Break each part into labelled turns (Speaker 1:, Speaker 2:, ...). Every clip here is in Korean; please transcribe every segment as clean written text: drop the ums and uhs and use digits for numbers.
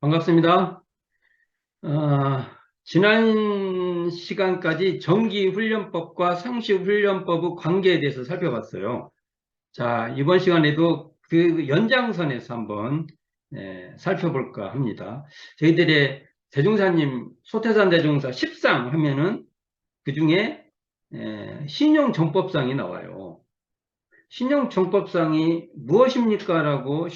Speaker 1: 반갑습니다. 지난 시간까지 정기훈련법과 상시훈련법의 관계에 대해서 살펴봤어요. 자, 이번 시간에도 그 연장선에서 한번 살펴볼까 합니다. 저희들의 대종사님, 소태산 대종사 10상 하면은 그 중에 신용정법상이 나와요. 신용정법상이 무엇입니까? 라고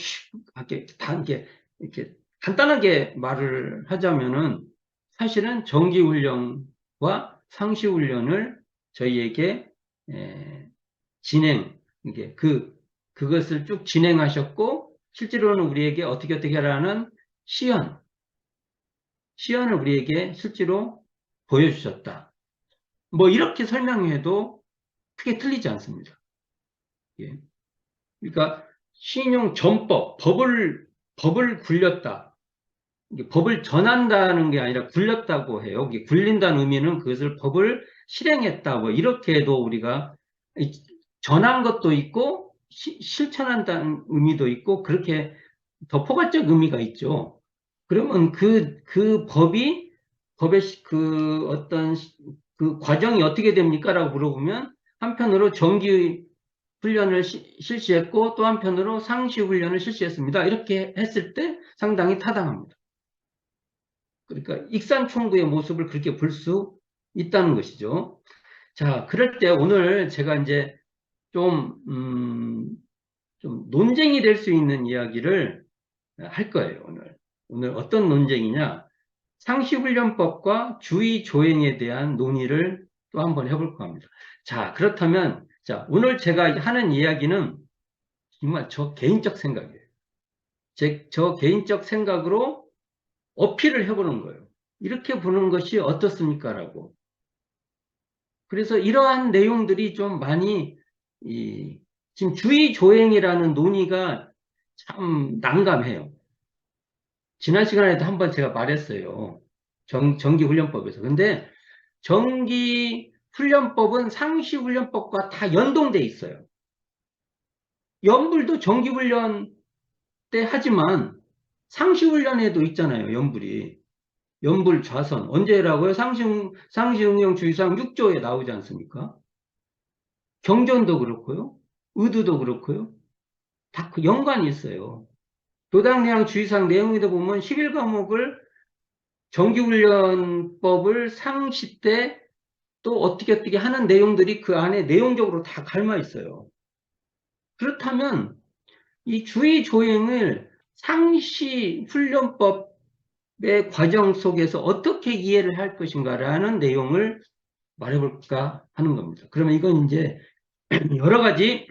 Speaker 1: 이렇게 간단하게 말을 하자면은 사실은 정기훈련과 상시훈련을 저희에게 이게 그것을 쭉 진행하셨고, 실제로는 우리에게 어떻게 하라는 시연을 우리에게 실제로 보여주셨다. 뭐 이렇게 설명해도 크게 틀리지 않습니다. 예. 그러니까 신용전법, 법을 굴렸다. 법을 전한다는 게 아니라 굴렸다고 해요. 굴린다는 의미는 그것을 법을 실행했다. 뭐 이렇게도 우리가 전한 것도 있고 실천한다는 의미도 있고 그렇게 더 포괄적 의미가 있죠. 그러면 그 법의 어떤 그 과정이 어떻게 됩니까? 라고 물어보면 한편으로 정기 훈련을 실시했고 또 한편으로 상시 훈련을 실시했습니다. 이렇게 했을 때 상당히 타당합니다. 그러니까 익산총구의 모습을 그렇게 볼 수 있다는 것이죠. 자, 그럴 때 오늘 제가 이제 좀, 좀 논쟁이 될 수 있는 이야기를 할 거예요, 오늘. 오늘 어떤 논쟁이냐? 상시훈련법과 주의조행에 대한 논의를 또 한번 해볼까 합니다. 자, 그렇다면, 자, 오늘 제가 하는 이야기는 정말 저 개인적 생각이에요. 저 개인적 생각으로 어필을 해보는 거예요. 이렇게 보는 것이 어떻습니까? 라고. 그래서 이러한 내용들이 좀 많이, 지금 주의조행이라는 논의가 참 난감해요. 지난 시간에도 한번 제가 말했어요. 정기훈련법에서. 근데 정기훈련법은 상시훈련법과 다 연동돼 있어요. 연불도 정기훈련 때 하지만 상시훈련에도 있잖아요. 연불 좌선. 언제라고요? 상시응용 주의사항 6조에 나오지 않습니까? 경전도 그렇고요. 의두도 그렇고요. 다 그 연관이 있어요. 교당내양 주의사항 내용에도 보면 11과목을 정기훈련법을 상시 때 또 어떻게 하는 내용들이 그 안에 내용적으로 다 갈마 있어요. 그렇다면 이 주의조행을 상시훈련법의 과정 속에서 어떻게 이해를 할 것인가라는 내용을 말해볼까 하는 겁니다. 그러면 이건 이제 여러 가지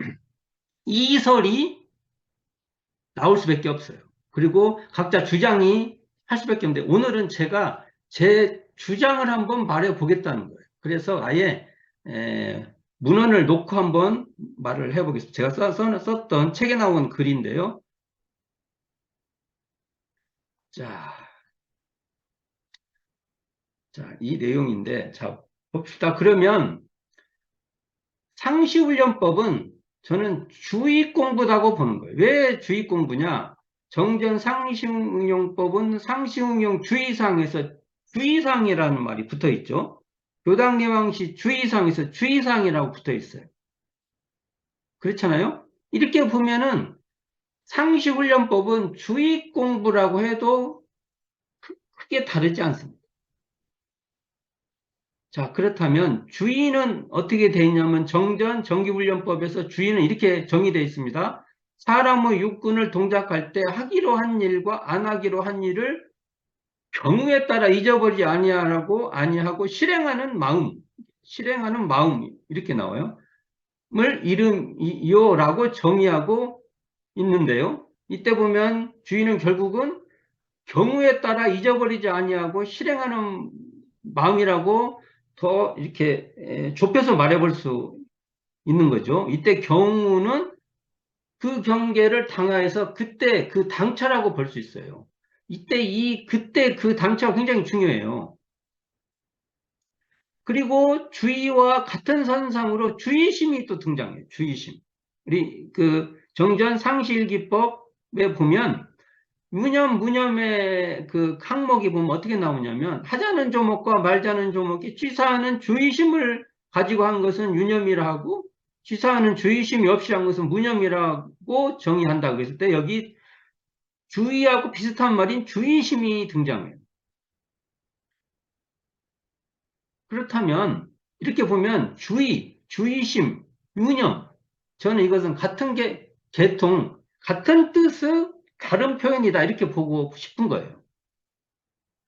Speaker 1: 이설이 나올 수밖에 없어요. 그리고 각자 주장이 할 수밖에 없는데 오늘은 제가 제 주장을 한번 말해 보겠다는 거예요. 그래서 아예 문헌을 놓고 한번 말을 해보겠습니다. 제가 썼던 책에 나온 글인데요. 자, 이 내용인데, 자, 봅시다. 그러면 상시훈련법은 저는 주의공부라고 보는 거예요. 왜 주의공부냐? 정전 상시응용법은 상시응용 주의사항에서 주의사항이라는 말이 붙어 있죠. 교당예왕시 주의사항에서 주의사항이라고 붙어 있어요. 그렇잖아요? 이렇게 보면은 상시훈련법은 주의공부라고 해도 크게 다르지 않습니다. 자, 그렇다면 주의는 어떻게 되어 있냐면 정기훈련법에서 주의는 이렇게 정의되어 있습니다. 사람의 육군을 동작할 때 하기로 한 일과 안 하기로 한 일을 경우에 따라 잊어버리지 아니하고 실행하는 마음 이렇게 나와요. 을 이름이요라고 정의하고 있는데요. 이때 보면 주의는 결국은 경우에 따라 잊어버리지 아니하고 실행하는 마음이라고 더 이렇게 좁혀서 말해볼 수 있는 거죠. 이때 경우는 그 경계를 당하여서 그때 그 당차라고 볼 수 있어요. 그때 그 당차가 굉장히 중요해요. 그리고 주의와 같은 선상으로 주의심이 또 등장해요. 주의심. 우리 그 정전 상시일기법에 보면 유념, 무념의 그 항목이 보면 어떻게 나오냐면, 하자는 조목과 말자는 조목이 취사하는 주의심을 가지고 한 것은 유념이라 하고, 취사하는 주의심이 없이 한 것은 무념이라고 정의한다고 했을 때, 여기 주의하고 비슷한 말인 주의심이 등장해요. 그렇다면, 이렇게 보면 주의, 주의심, 유념, 저는 이것은 같은 계통, 같은 뜻의 다른 표현이다. 이렇게 보고 싶은 거예요.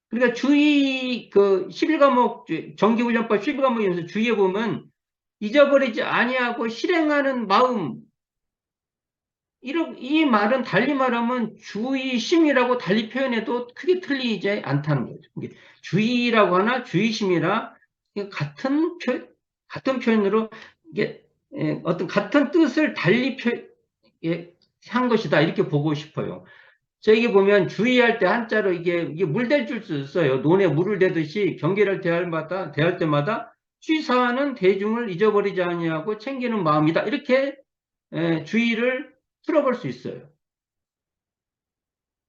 Speaker 1: 그러니까 주의, 그 11과목, 정기훈련법 11과목에서 주의에 보면 잊어버리지 아니하고 실행하는 마음, 이 말은 달리 말하면 주의심이라고 달리 표현해도 크게 틀리지 않다는 거죠. 이게 주의라고 하나 주의심이라 같은 표현으로 이게 어떤 같은 뜻을 달리 한 것이다. 이렇게 보고 싶어요. 저기 보면 주의할 때 한자로 이게 물댈 줄 수 있어요. 논에 물을 대듯이 경계를 대할 때마다 취사하는 대중을 잊어버리지 아니하고 챙기는 마음이다. 이렇게 주의를 풀어볼 수 있어요.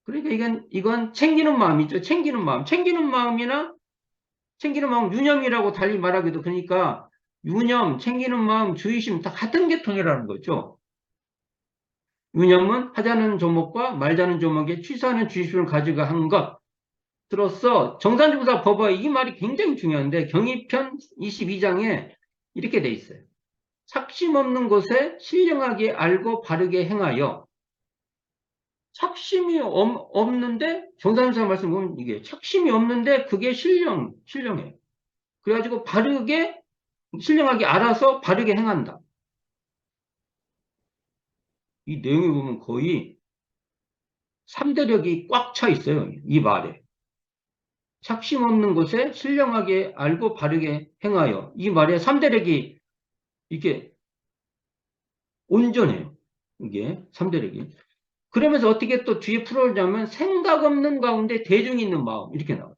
Speaker 1: 그러니까 이건 챙기는 마음이죠. 챙기는 마음. 챙기는 마음, 유념이라고 달리 말하기도 그러니까 유념, 챙기는 마음, 주의심 다 같은 계통이라는 거죠. 유념은 하자는 조목과 말자는 조목에 취사하는 주의심을 가지고 한 것. 들었어. 정산중사 법화 이 말이 굉장히 중요한데 경의편 22장에 이렇게 돼 있어요. 착심 없는 곳에 신령하게 알고 바르게 행하여 착심이 없는데 정산중사 말씀 보면 이게 착심이 없는데 그게 신령해. 그래가지고 바르게 신령하게 알아서 바르게 행한다. 이 내용을 보면 거의 3대력이 꽉 차 있어요. 이 말에. 착심 없는 곳에 신령하게 알고 바르게 행하여 이 말에 3대력이 이게 온전해요. 이게 3대력이. 그러면서 어떻게 또 뒤에 풀어오자면 생각 없는 가운데 대중이 있는 마음 이렇게 나와요.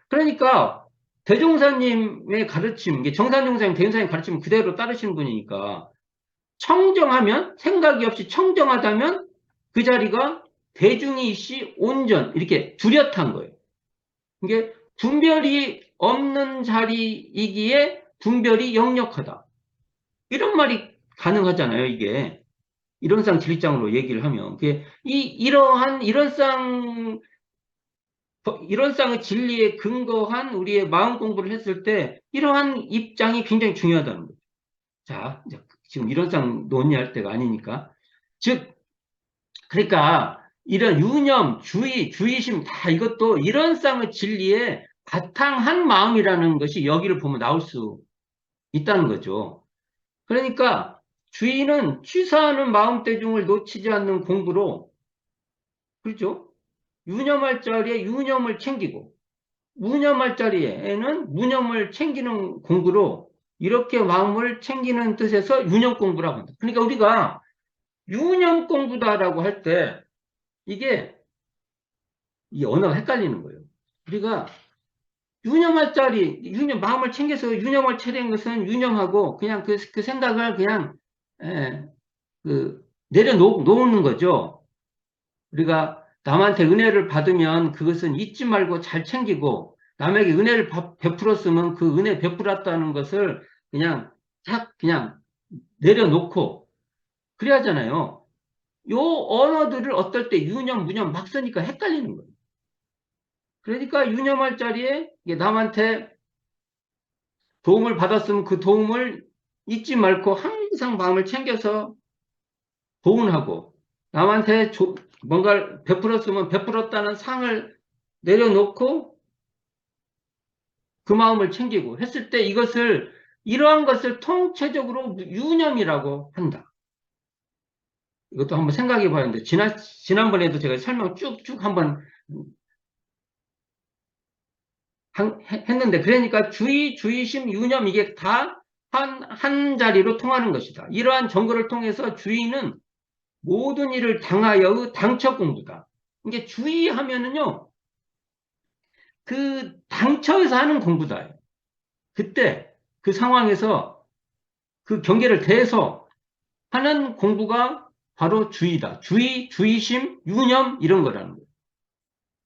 Speaker 1: 그러니까 대종사님의 가르침, 이게 정산종사님, 대종사님 가르침 그대로 따르시는 분이니까 청정하면 생각이 없이 청정하다면 그 자리가 대중이 있이 온전 이렇게 뚜렷한 거예요. 이게 분별이 없는 자리이기에 분별이 역력하다. 이런 말이 가능하잖아요, 이게. 이론상 진리장으로 얘기를 하면. 이러한 이론상의 진리에 근거한 우리의 마음 공부를 했을 때 이러한 입장이 굉장히 중요하다는 거죠. 자, 이제 지금 이론상 논의할 때가 아니니까. 즉, 그러니까 이런 유념, 주의심 다 이것도 이론상의 진리에 바탕한 마음이라는 것이 여기를 보면 나올 수 있다는 거죠. 그러니까 주의는 취사하는 마음대중을 놓치지 않는 공부로, 그렇죠? 유념할 자리에 유념을 챙기고, 무념할 자리에는 무념을 챙기는 공부로 이렇게 마음을 챙기는 뜻에서 유념 공부라고 한다. 그러니까 우리가 유념 공부다라고 할 때 이게 이 언어가 헷갈리는 거예요. 우리가 유념할 자리, 마음을 챙겨서 유념을 차리는 것은 유념하고 그냥 그 생각을 그냥 에, 내려놓는 거죠. 우리가 남한테 은혜를 받으면 그것은 잊지 말고 잘 챙기고 남에게 은혜를 베풀었으면 그 은혜 베풀었다는 것을 그냥 탁 그냥 내려놓고 그래야 하잖아요. 요 언어들을 어떨 때 유념, 무념 막 쓰니까 헷갈리는 거예요. 그러니까 유념할 자리에 남한테 도움을 받았으면 그 도움을 잊지 말고 항상 마음을 챙겨서 보훈하고 남한테 뭔가를 베풀었으면 베풀었다는 상을 내려놓고 그 마음을 챙기고 했을 때 이러한 것을 통체적으로 유념이라고 한다. 이것도 한번 생각해 봐야 하는데 지난번에도 제가 설명 쭉쭉 한번 했는데 그러니까 주의심, 유념 이게 다 한 자리로 통하는 것이다. 이러한 정거를 통해서 주의는 모든 일을 당하여의 당처 공부다. 이게 주의하면은요, 그 당처에서 하는 공부다. 그때 그 상황에서 그 경계를 대해서 하는 공부가 바로 주의다. 주의심, 유념 이런 거라는 거예요.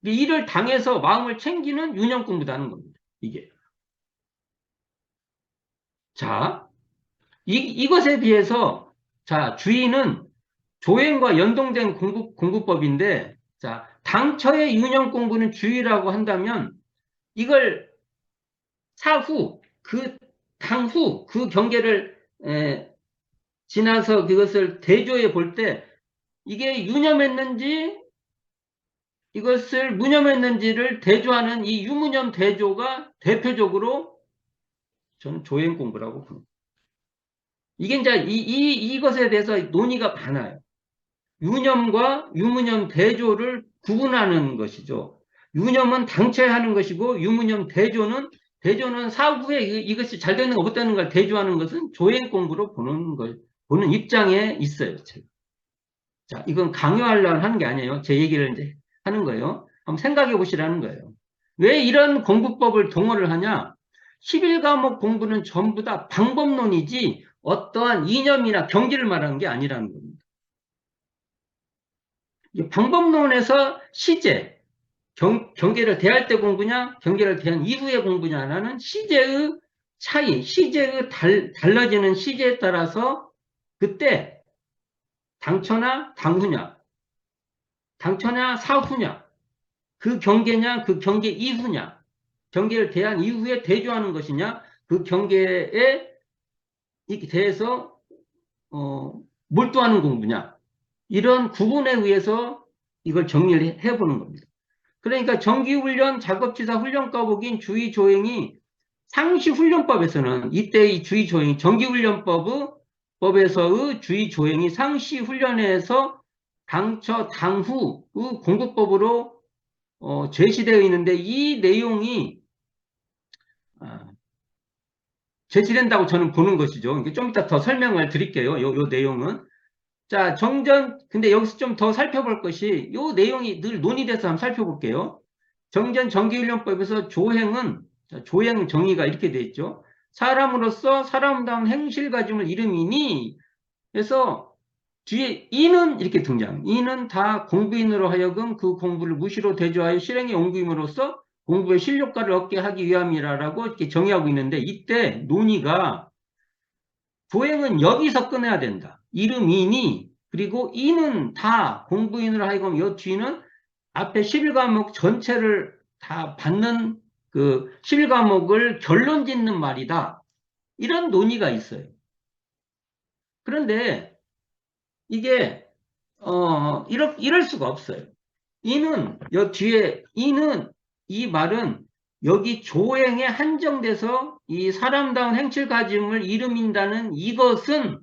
Speaker 1: 이를 당해서 마음을 챙기는 유념 공부다는 겁니다. 이게. 자, 이것에 비해서, 자, 주의는 조행과 연동된 공부법인데, 자, 당처의 유념 공부는 주의라고 한다면, 이걸 사후, 그 당후, 그 경계를 지나서 그것을 대조해 볼 때, 이게 유념했는지, 이것을 무념했는지를 대조하는 이 유무념 대조가 대표적으로 저는 조행 공부라고 봅니다. 이게 이제 이것에 대해서 논의가 많아요. 유념과 유무념 대조를 구분하는 것이죠. 유념은 당초에 하는 것이고 유무념 대조는 사후에 이것이 잘 되는 거 못 되는 걸 대조하는 것은 조행 공부로 보는 입장에 있어요. 제가. 자, 이건 강요하려고 하는 게 아니에요. 제 얘기를 이제 하는 거예요. 한번 생각해 보시라는 거예요. 왜 이런 공부법을 동원을 하냐? 11과목 공부는 전부 다 방법론이지 어떠한 이념이나 경지를 말하는 게 아니라는 겁니다. 방법론에서 시제, 경계를 대할 때 공부냐, 경계를 대한 이후의 공부냐라는 시제의 차이, 시제의 달라지는 시제에 따라서 그때 당초나 당후냐, 당초냐 사후냐, 그 경계냐, 그 경계 이후냐, 경계를 대한 이후에 대조하는 것이냐, 그 경계에 대해서 몰두하는 공부냐, 이런 구분에 의해서 이걸 정리를 해보는 겁니다. 그러니까 정기훈련, 작업지사 훈련과목인 주의조행이 상시훈련법에서는 이때 이 주의조행이 정기훈련법에서의 주의조행이 상시훈련에서 당초 당후의 공부법으로 제시되어 있는데 이 내용이 제시된다고 저는 보는 것이죠. 좀 이따 더 설명을 드릴게요. 요 내용은. 자, 근데 여기서 좀 더 살펴볼 것이, 요 내용이 늘 논의돼서 한번 살펴볼게요. 정전 정기훈련법에서 조행 정의가 이렇게 돼 있죠. 사람으로서 사람다운 행실 가짐을 이름이니, 그래서 뒤에 이는 이렇게 등장. 이는 다 공부인으로 하여금 그 공부를 무시로 대조하여 실행에 옮김으로써 공부의 실효과를 얻게 하기 위함이라고 이렇게 정의하고 있는데, 이때 논의가 조행은 여기서 끊어야 된다. 이름이니, 그리고 이는 다 공부인으로 하여금 이 뒤는 앞에 11과목 전체를 다 받는 그 11과목을 결론 짓는 말이다. 이런 논의가 있어요. 그런데 이게 이럴 수가 없어요. 이 말은 여기 조행에 한정돼서 이 사람다운 행실 가짐을 이름인다는 이것은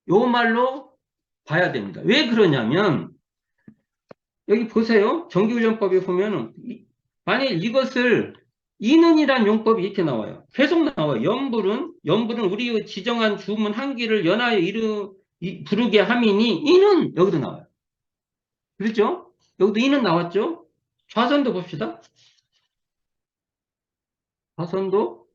Speaker 1: 요 말로 봐야 됩니다. 왜 그러냐면 여기 보세요. 정기훈련법에 보면은 만일 이것을 이는이란 용법이 이렇게 나와요. 계속 나와요. 염불은 우리의 지정한 주문 한 기를 연하여 부르게 함이니 이는 여기도 나와요. 그렇죠? 여기도 이는 나왔죠? 좌선도 봅시다. 좌선도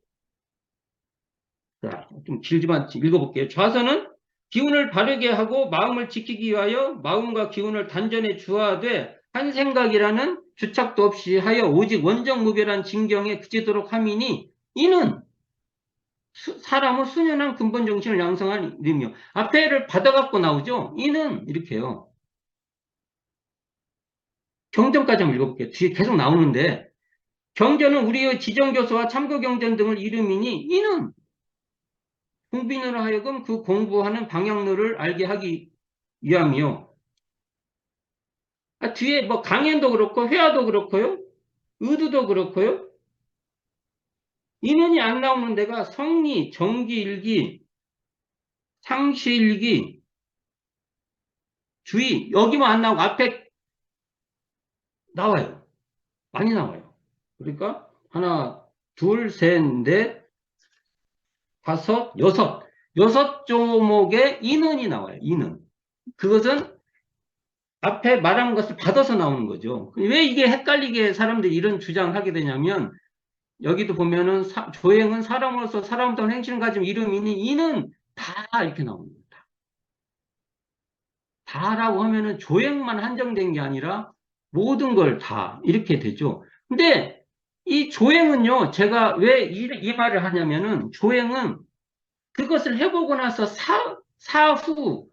Speaker 1: 자, 좀 길지만 읽어볼게요. 좌선은 기운을 바르게 하고 마음을 지키기 위하여 마음과 기운을 단전에 주하되 한 생각이라는 주착도 없이 하여 오직 원정무별한 진경에 그치도록 함이니 이는 사람의 순연한 근본 정신을 양성한 이름이요. 앞에를 받아갖고 나오죠. 이는 이렇게요. 경전까지 한번 읽어볼게요. 뒤에 계속 나오는데 경전은 우리의 지정교수와 참고경전 등을 이름이니 이는 공빈으로 하여금 그 공부하는 방향로를 알게 하기 위함이요. 뒤에 뭐 강연도 그렇고 회화도 그렇고요. 의두도 그렇고요. 인연이 안 나오는 데가 성리, 정기일기, 상시일기, 주의 여기만 안 나오고 앞에 나와요. 많이 나와요. 그러니까 하나, 둘, 셋, 넷, 다섯, 여섯 조목의 인원이 나와요. 인원. 그것은 앞에 말한 것을 받아서 나오는 거죠. 왜 이게 헷갈리게 사람들이 이런 주장을 하게 되냐면 여기도 보면은 조행은 사람으로서 사람다운 행실을 가진 이름이니 이는 다 이렇게 나옵니다. 다라고 하면은 조행만 한정된 게 아니라 모든 걸 다 이렇게 되죠. 근데 이 조행은요, 제가 왜 이 말을 하냐면은 조행은 그것을 해보고 나서 사후,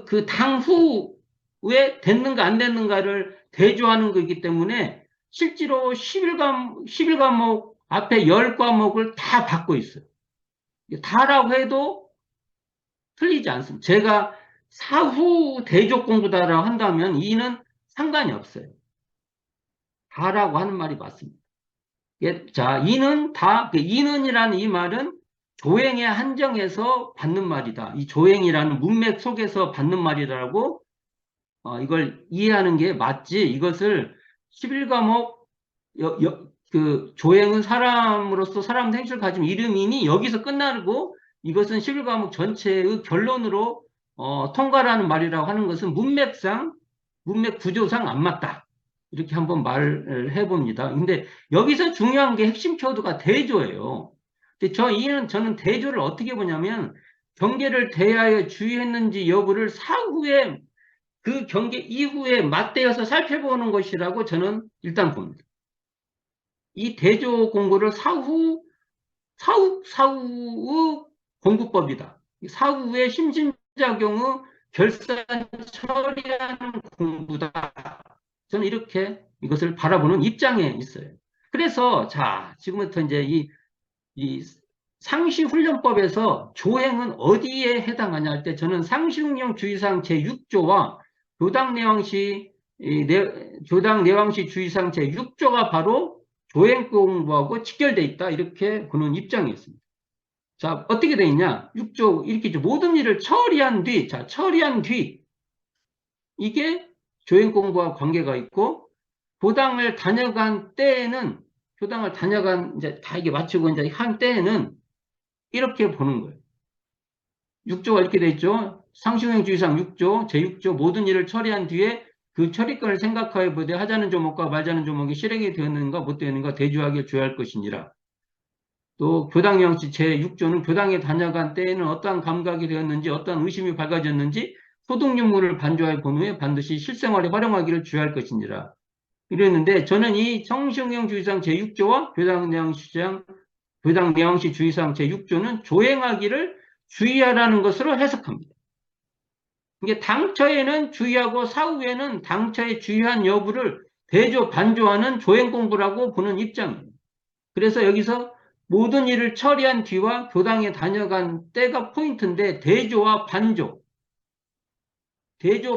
Speaker 1: 그 당후에 됐는가 안 됐는가를 대조하는 거기 때문에 실제로 11과목 앞에 10과목을 다 받고 있어요. 다라고 해도 틀리지 않습니다. 제가 사후 대조 공부다라고 한다면 이는 상관이 없어요. 다라고 하는 말이 맞습니다. 예, 자, 이는 다, 이는이라는 이 말은 조행에 한정해서 받는 말이다. 이 조행이라는 문맥 속에서 받는 말이라고 이걸 이해하는 게 맞지. 이것을 11과목, 그 조행은 사람으로서 사람 생식을 가진 이름이니 여기서 끝나고 이것은 11과목 전체의 결론으로 통과라는 말이라고 하는 것은 문맥 구조상 안 맞다. 이렇게 한번 말을 해봅니다. 근데 여기서 중요한 게 핵심 키워드가 대조예요. 근데 저는 대조를 어떻게 보냐면 경계를 대하여 주의했는지 여부를 사후에 그 경계 이후에 맞대어서 살펴보는 것이라고 저는 일단 봅니다. 이 대조 공부를 사후의 공부법이다. 사후의 심신작용의 결산 처리하는 공부다. 저는 이렇게 이것을 바라보는 입장에 있어요. 그래서 자, 지금부터 이제 이 상시훈련법에서 조행은 어디에 해당하냐 할 때 저는 상시훈련 주의사항 제6조와 교당 내왕시 주의사항 제6조가 바로 조행 공부하고 직결돼 있다 이렇게 보는 입장이 있습니다. 자, 어떻게 돼 있냐? 6조 이렇게 모든 일을 처리한 뒤, 자, 처리한 뒤 이게 조행 공부와 관계가 있고 교당을 다녀간 이제 다 이게 마치고 이제 한 때에는 이렇게 보는 거예요. 6조가 이렇게 돼 있죠. 상시행주의상 6조, 제6조 모든 일을 처리한 뒤에 그 처리권을 생각하여 보되 하자는 조목과 말자는 조목이 실행이 되었는가 못 되었는가 대조하게 주의할 것이니라. 또 교당영시 제6조는 교당에 다녀간 때에는 어떠한 감각이 되었는지 어떠한 의심이 밝아졌는지 소득윤물을 반조하여 본 후에 반드시 실생활에 활용하기를 주의할 것이니라. 이랬는데 저는 이 성시행주의상 제6조와 교당 내왕시 주의사항 제6조는 조행하기를 주의하라는 것으로 해석합니다. 이게 당처에는 주의하고 사후에는 당처에 주의한 여부를 대조, 반조하는 조행 공부라고 보는 입장입니다. 그래서 여기서 모든 일을 처리한 뒤와 교당에 다녀간 때가 포인트인데 대조,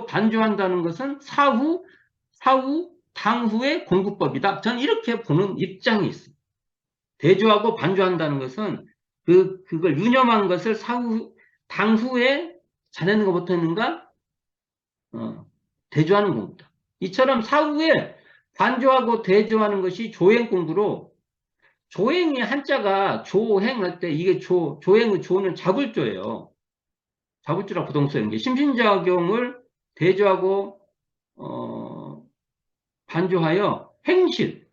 Speaker 1: 반조한다는 것은 당후의 공부법이다. 저는 이렇게 보는 입장이 있습니다. 대조하고 반조한다는 것은 그걸 유념한 것을 당후에 잘했는가 못했는가 대조하는 겁니다. 이처럼 사후에 반조하고 대조하는 것이 조행 공부로 조행의 한자가 조행할 때 이게 조행의 조는 자굴조예요. 자굴조라 부동서인 게 심신작용을 대조하고 반조하여 행실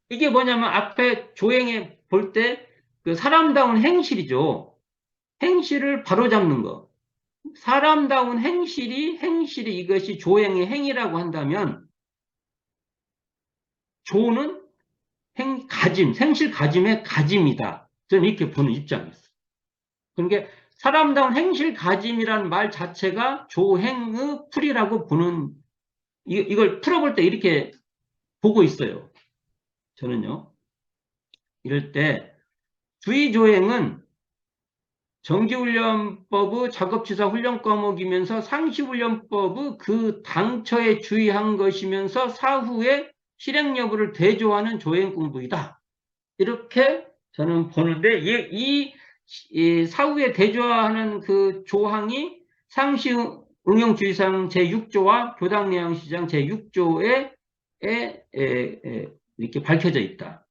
Speaker 1: 이게 뭐냐면 앞에 조행에 볼 때 그 사람다운 행실이죠. 행실을 바로잡는 거. 사람다운 행실이 이것이 조행의 행위라고 한다면 조는 생실 가짐의 가짐이다. 저는 이렇게 보는 입장이었어요. 그러니까 사람다운 행실 가짐이라는 말 자체가 조행의 풀이라고 보는 이걸 풀어볼 때 이렇게 보고 있어요. 저는요. 이럴 때 주의조행은 정기훈련법의 작업지사 훈련 과목이면서 상시훈련법의 그 당처에 주의한 것이면서 사후에 실행 여부를 대조하는 조행 공부이다. 이렇게 저는 보는데 이 사후에 대조하는 그 조항이 상시 응용주의상 제6조와 교당내용시장 제6조에 이렇게 밝혀져 있다.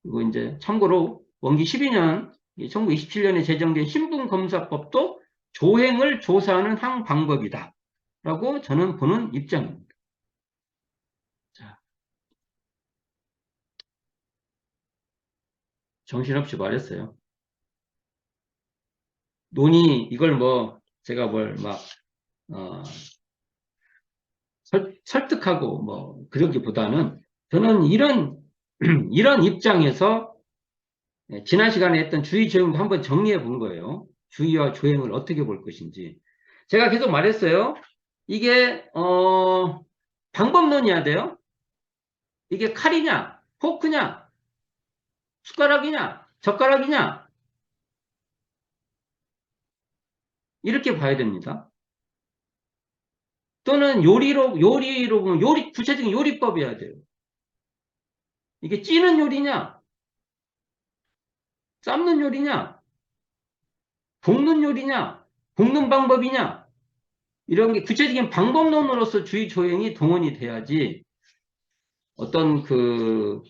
Speaker 1: 그리고 이제 참고로 원기 12년 1927년에 제정된 신분검사법도 조행을 조사하는 한 방법이다. 라고 저는 보는 입장입니다. 자, 정신없이 말했어요. 논의, 이걸 제가 어, 설득하고 뭐 그러기보다는 저는 이런 이런 입장에서 지난 시간에 했던 주의 조행도 한번 정리해 본 거예요. 주의와 조행을 어떻게 볼 것인지. 제가 계속 말했어요. 이게 방법론이어야 돼요. 이게 칼이냐, 포크냐, 숟가락이냐, 젓가락이냐 이렇게 봐야 됩니다. 또는 요리로 보면 구체적인 요리법이어야 돼요. 이게 찌는 요리냐, 삶는 요리냐, 볶는 요리냐, 볶는 방법이냐 이런 게 구체적인 방법론으로서 주의 조행이 동원이 돼야지 어떤 그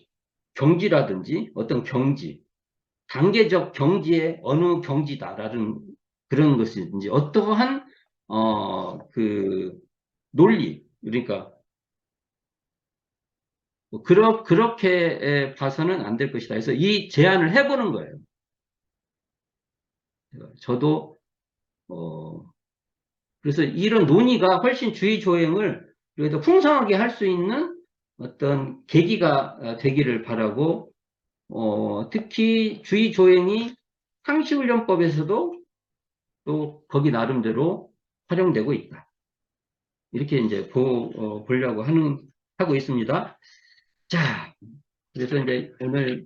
Speaker 1: 경지라든지 어떤 경지, 단계적 경지의 어느 경지다라는 그런 것이든지 어떠한 그 논리 그러니까 뭐 그렇게 봐서는 안 될 것이다. 그래서 이 제안을 해보는 거예요. 저도 그래서 이런 논의가 훨씬 주의 조행을 그래도 풍성하게 할 수 있는 어떤 계기가 되기를 바라고 특히 주의 조행이 상시훈련법에서도 또 거기 나름대로 활용되고 있다. 이렇게 이제 보려고 하고 있습니다. 자, 그래서 이제 오늘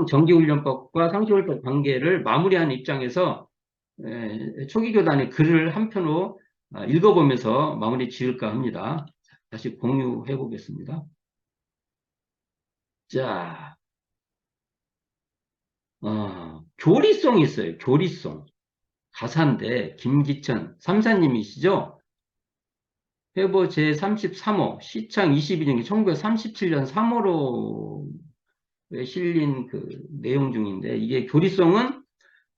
Speaker 1: 정기훈련법과 상시훈련법 관계를 마무리하는 입장에서 초기 교단의 글을 한 편으로 읽어보면서 마무리 지을까 합니다. 다시 공유해 보겠습니다. 자, 교리송이 있어요. 교리송. 가사인데 김기천 삼사님이시죠? 회보 제33호 시창 22년기 1937년 3호로에 실린 그 내용 중인데 이게 교리송은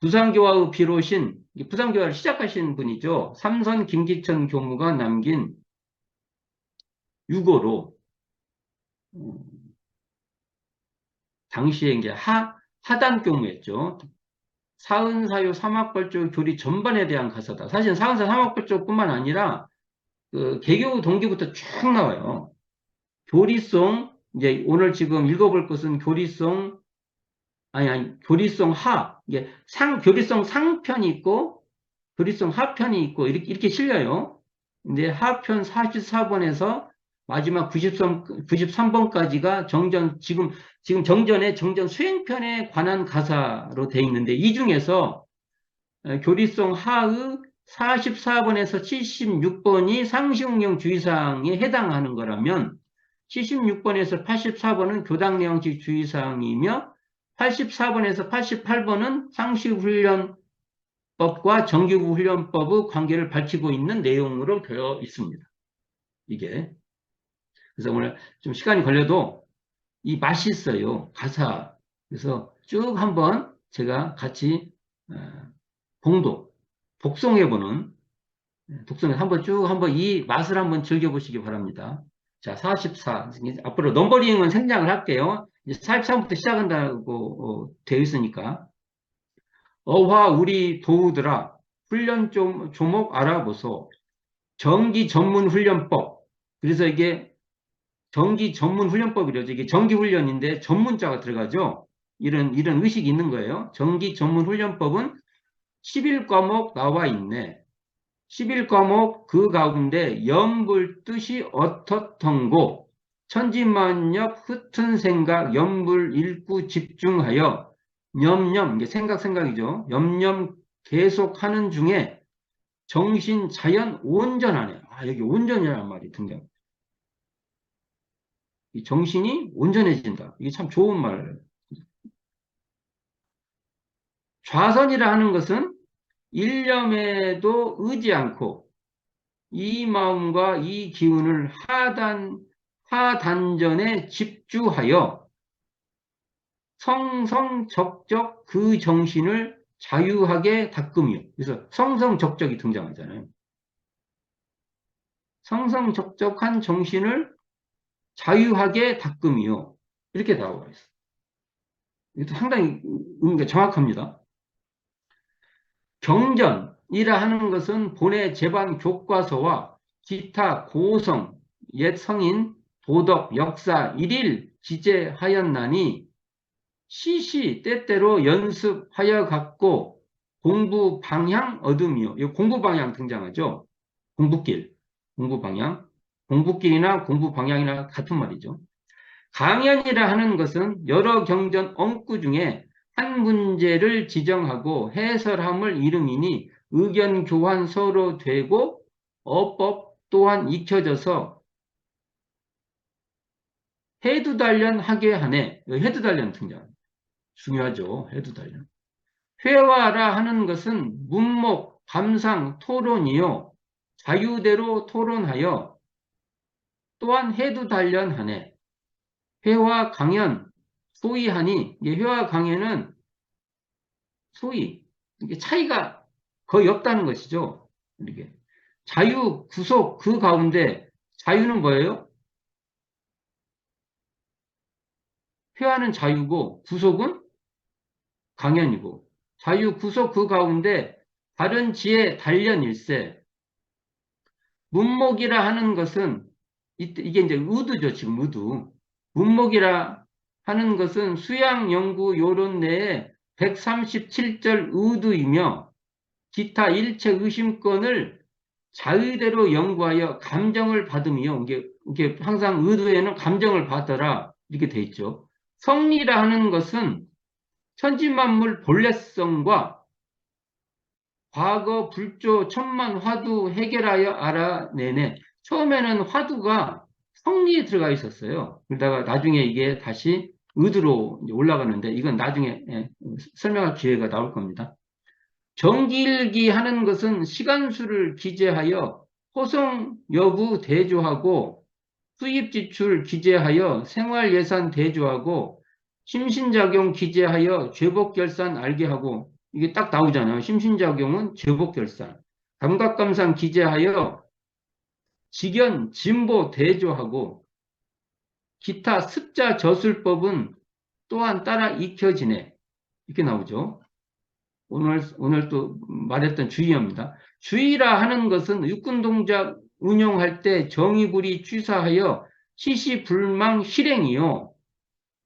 Speaker 1: 부산교화의 비로신 부산교화를 시작하신 분이죠. 삼선 김기천 교무가 남긴 유고로 당시에 이제 하단 교무였죠. 사은사유 삼학벌조 교리 전반에 대한 가사다. 사실 사은사 삼학벌조뿐만 아니라 그 개교 동기부터 쭉 나와요. 교리송 이제 오늘 지금 읽어볼 것은 교리송 교리송 이게 교리송 상편이 있고 교리송 하편이 있고 이렇게 실려요. 근데 하편 44번에서 마지막 93번까지가 지금 정전의 정전 수행편에 관한 가사로 돼 있는데 이 중에서 교리송 하의 44번에서 76번이 상시응용 주의사항에 해당하는 거라면 76번에서 84번은 교당내용식 주의사항이며 84번에서 88번은 상시훈련법과 정기훈련법의 관계를 밝히고 있는 내용으로 되어 있습니다. 이게. 그래서 오늘 좀 시간이 걸려도 이 맛있어요. 가사. 그래서 쭉 한번 제가 같이 독송해보는 독송에 한번 이 맛을 한번 즐겨보시기 바랍니다. 자, 44. 앞으로 넘버링은 생략을 할게요. 이제 43부터 시작한다고 되어 있으니까. 어화 우리 도우들아 훈련 조목 알아보소. 정기 전문 훈련법. 그래서 이게 정기 전문 훈련법이래요. 이게 정기 훈련인데 전문자가 들어가죠. 이런 의식이 있는 거예요. 정기 전문 훈련법은 11과목 나와 있네. 11과목 그 가운데 염불 뜻이 어떻던고 천지만역 흩은 생각 염불 읽고 집중하여 염염 이게 생각이죠. 염염 계속하는 중에 정신 자연 온전하네. 여기 온전이라는 말이 등장. 이 정신이 온전해진다. 이게 참 좋은 말. 좌선이라 하는 것은 일념에도 의지 않고 이 마음과 이 기운을 하단전에 집중하여 성성적적 그 정신을 자유하게 닦으며 그래서 성성적적이 등장하잖아요. 성성적적한 정신을 자유하게 닦으며 이렇게 나와 있어요. 이것도 상당히 의미가 정확합니다. 경전이라 하는 것은 본의 제반 교과서와 기타 고성 옛 성인 도덕 역사 일일 기재하였나니 시시 때때로 연습하여 갖고 공부 방향 얻음이요. 이 공부 방향 등장하죠. 공부길, 공부 방향. 공부길이나 공부 방향이나 같은 말이죠. 강연이라 하는 것은 여러 경전 엄구 중에 한 문제를 지정하고 해설함을 이름이니 의견 교환 서로 되고 어법 또한 익혀져서 해두단련하게 하네. 해두단련 등장. 중요하죠. 해두단련. 회화라 하는 것은 문목, 감상, 토론이요. 자유대로 토론하여 또한 해두단련하네. 회화 강연, 소위하니, 회화 강연은 소위, 이게 차이가 거의 없다는 것이죠. 이렇게. 자유, 구속, 그 가운데, 자유는 뭐예요? 회화는 자유고, 구속은 강연이고, 자유, 구속, 그 가운데, 다른 지혜, 단련일세. 문목이라 하는 것은, 이게 이제 의두죠, 지금 의두. 문목이라 하는 것은 수양 연구 요론 내에 137절 의두이며 기타 일체 의심권을 자의대로 연구하여 감정을 받음이요. 이게 항상 의두에는 감정을 받아라 이렇게 돼 있죠. 성리라 하는 것은 천지만물 본래성과 과거 불조 천만 화두 해결하여 알아내네. 처음에는 화두가 성리에 들어가 있었어요. 그러다가 나중에 이게 다시 의두로 올라가는데 이건 나중에 설명할 기회가 나올 겁니다. 정기일기 하는 것은 시간수를 기재하여 호송 여부 대조하고 수입 지출 기재하여 생활 예산 대조하고 심신작용 기재하여 죄복 결산 알게 하고 이게 딱 나오잖아요. 심신작용은 죄복 결산. 감각감상 기재하여 직연 진보 대조하고 기타 습자 저술법은 또한 따라 익혀지네. 이렇게 나오죠. 오늘 또 말했던 주의어입니다. 주의라 하는 것은 육군 동작 운용할 때 정의불이 취사하여 시시불망 실행이요.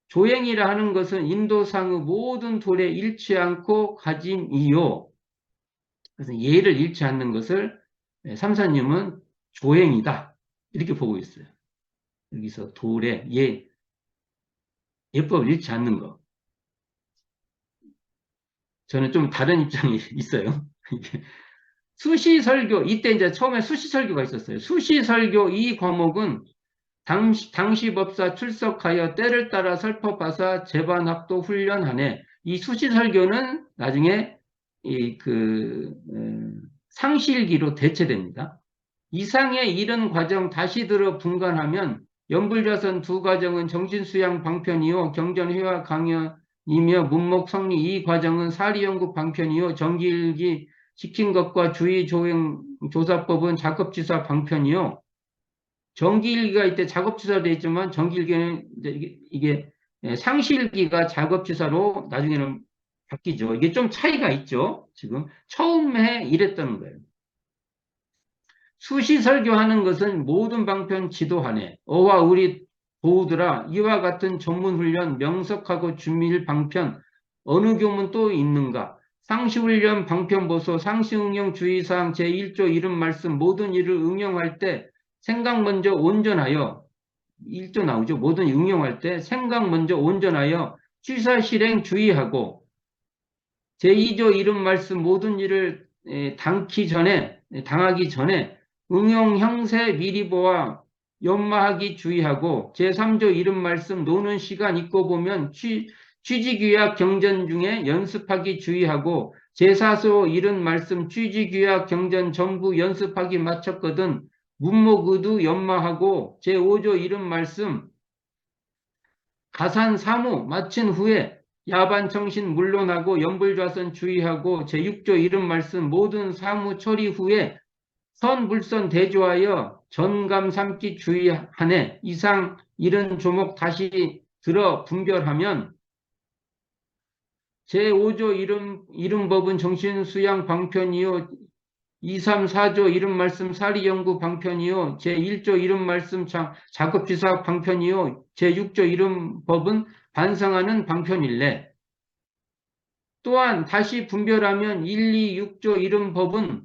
Speaker 1: 조행이라 하는 것은 인도상의 모든 돌에 잃지 않고 가짐이요. 그래서 예를 잃지 않는 것을 삼사님은 조행이다. 이렇게 보고 있어요. 여기서 돌에 예법을 잃지 않는 거. 저는 좀 다른 입장이 있어요. 수시설교, 이때 이제 처음에 수시설교가 있었어요. 수시설교 이 과목은 당시 법사 출석하여 때를 따라 설법하사 재반학도 훈련하네. 이 수시설교는 나중에 상실기로 대체됩니다. 이상의 이런 과정 다시 들어 분간하면 연불자선 두 과정은 정신수양 방편이요 경전회화 강연이며 문목성리 이 과정은 사리연구 방편이요 정기일기 지킨 것과 주의 조행 조사법은 작업지사 방편이요. 정기일기가 이때 작업지사로 되어 있지만 정기일기는 이게 상시일기가 작업지사로 나중에는 바뀌죠. 이게 좀 차이가 있죠. 지금 처음에 이랬다는 거예요. 수시설교하는 것은 모든 방편 지도하네. 어와 우리 도우들아 이와 같은 전문훈련 명석하고 준밀 방편 어느 교문 또 있는가? 상시훈련 방편보소 상시응용 주의사항 제1조 이름 말씀 모든 일을 응용할 때 생각 먼저 온전하여 1조 나오죠. 모든 응용할 때 생각 먼저 온전하여 취사 실행 주의하고 제2조 이름 말씀 모든 일을 당하기 전에 응용 형세 미리 보아 연마하기 주의하고 제3조 이름 말씀 노는 시간 잊고 보면 취지규약 경전 중에 연습하기 주의하고 제4조 이름 말씀 취지규약 경전 전부 연습하기 마쳤거든 문목의도 연마하고 제5조 이름 말씀 가산 사무 마친 후에 야반 정신 물론하고 연불좌선 주의하고 제6조 이름 말씀 모든 사무 처리 후에 선불선 대조하여 전감 삼기 주의하네. 이상 이런 조목 다시 들어 분별하면 제5조 이름법은 정신수양 방편이요 2, 3, 4조 이름 말씀 사리연구 방편이요. 제1조 이름 말씀 작업지사 방편이요. 제6조 이름 법은 반성하는 방편일래. 또한 다시 분별하면 1, 2, 6조 이름 법은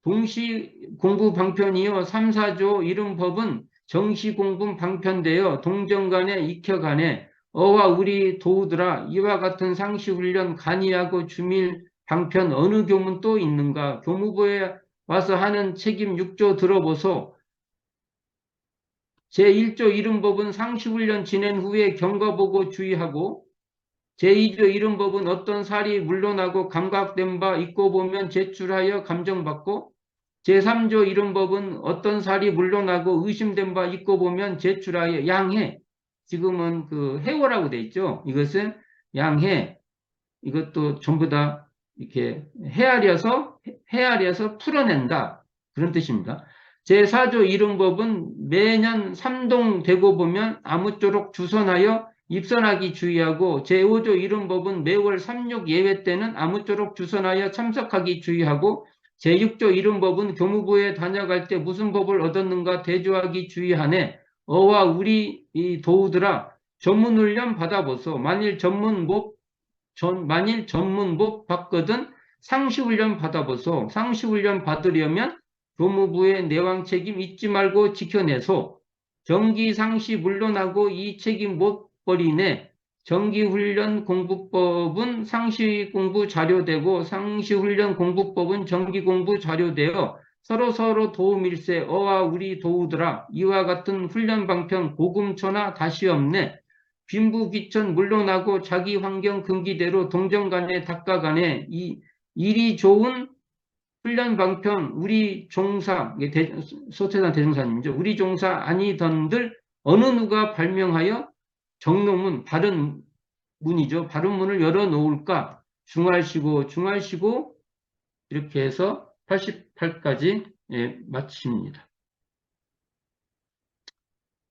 Speaker 1: 동시 공부 방편이요. 3, 4조 이름 법은 정시 공부 방편되어 동정간에 익혀가네. 어와 우리 도우들아 이와 같은 상시훈련 간이하고 주밀 방편 어느 교문 또 있는가? 교무부에 와서 하는 책임 6조 들어보소. 제1조 이름 법은 상시훈련 지낸 후에 경과보고 주의하고 제2조 이름 법은 어떤 살이 물러나고 감각된 바 있고 보면 제출하여 감정받고 제3조 이름 법은 어떤 살이 물러나고 의심된 바 있고 보면 제출하여 양해. 지금은 그 해오라고 돼 있죠. 이것은 양해. 이것도 전부 다 이렇게 헤아려서 풀어낸다. 그런 뜻입니다. 제4조 이름 법은 매년 삼동되고 보면 아무쪼록 주선하여 입선하기 주의하고 제5조 이름 법은 매월 3.6 예외 때는 아무쪼록 주선하여 참석하기 주의하고 제6조 이름 법은 교무부에 다녀갈 때 무슨 법을 얻었는가 대조하기 주의하네. 어와 우리 이 도우들아 전문훈련 받아보소. 만일 전문 못 받거든 상시훈련 받아보소. 상시훈련 받으려면 교무부의 내왕 책임 잊지 말고 지켜내소. 정기 상시 물러나고 이 책임 못 버리네. 정기훈련 공부법은 상시 공부 자료되고 상시훈련 공부법은 정기 공부 자료되어 서로 도움일세. 어와 우리 도우들아 이와 같은 훈련 방편 고금천하 다시 없네. 빈부귀천 물러나고 자기 환경 근기대로 동정간에 닦아가네. 일이 좋은 훈련 방편 우리 종사 소태산 대종사님이죠. 우리 종사 아니던들 어느 누가 발명하여 정로문 바른 문이죠. 바른 문을 열어놓을까. 중하시고 이렇게 해서 88까지 마칩니다.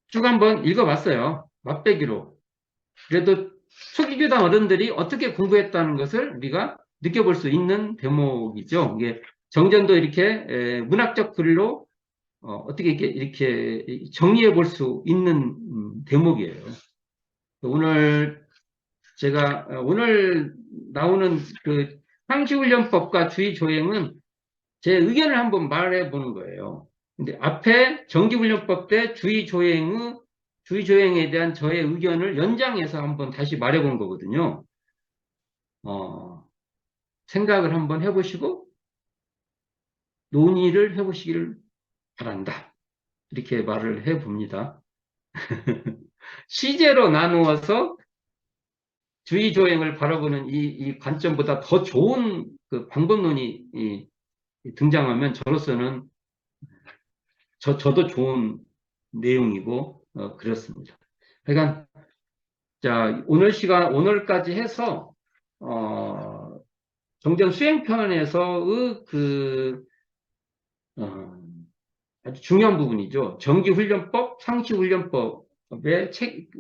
Speaker 1: 쭉 한번 읽어봤어요. 맛배기로. 그래도 초기교당 어른들이 어떻게 공부했다는 것을 우리가 느껴볼 수 있는 대목이죠. 이게 정전도 이렇게 문학적 글로 어떻게 이렇게 정리해 볼 수 있는 대목이에요. 오늘 나오는 그 상시훈련법과 주의조행은 제 의견을 한번 말해 보는 거예요. 근데 앞에 정기훈련법 때 주의조행에 대한 저의 의견을 연장해서 한번 다시 말해 본 거거든요. 생각을 한번 해보시고 논의를 해보시기를 바란다. 이렇게 말을 해봅니다. 시제로 나누어서 주의조행을 바라보는 이 관점보다 더 좋은 그 방법론이 등장하면 저로서는 저도 좋은 내용이고 그렇습니다. 그러니까 자 오늘까지 해서 정전 수행편에서의 아주 중요한 부분이죠. 정기훈련법, 상시훈련법의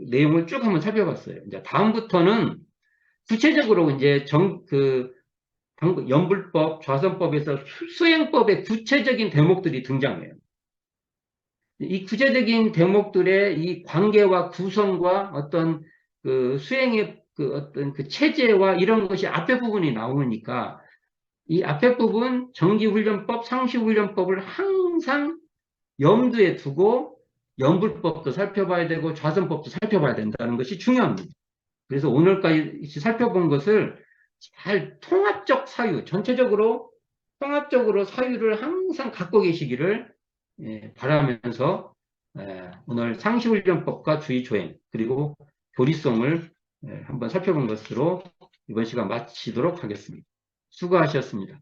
Speaker 1: 내용을 쭉 한번 살펴봤어요. 이제 다음부터는 구체적으로 이제 연불법, 좌선법에서 수행법의 구체적인 대목들이 등장해요. 이 구체적인 대목들의 이 관계와 구성과 어떤 그 수행의 어떤 그 체제와 이런 것이 앞에 부분이 나오니까 이 앞에 부분 정기훈련법, 상시훈련법을 항상 염두에 두고 연불법도 살펴봐야 되고 좌선법도 살펴봐야 된다는 것이 중요합니다. 그래서 오늘까지 살펴본 것을 잘 전체적으로 통합적으로 사유를 항상 갖고 계시기를 바라면서 오늘 상시훈련법과 주의조행 그리고 교리성을 한번 살펴본 것으로 이번 시간 마치도록 하겠습니다. 수고하셨습니다.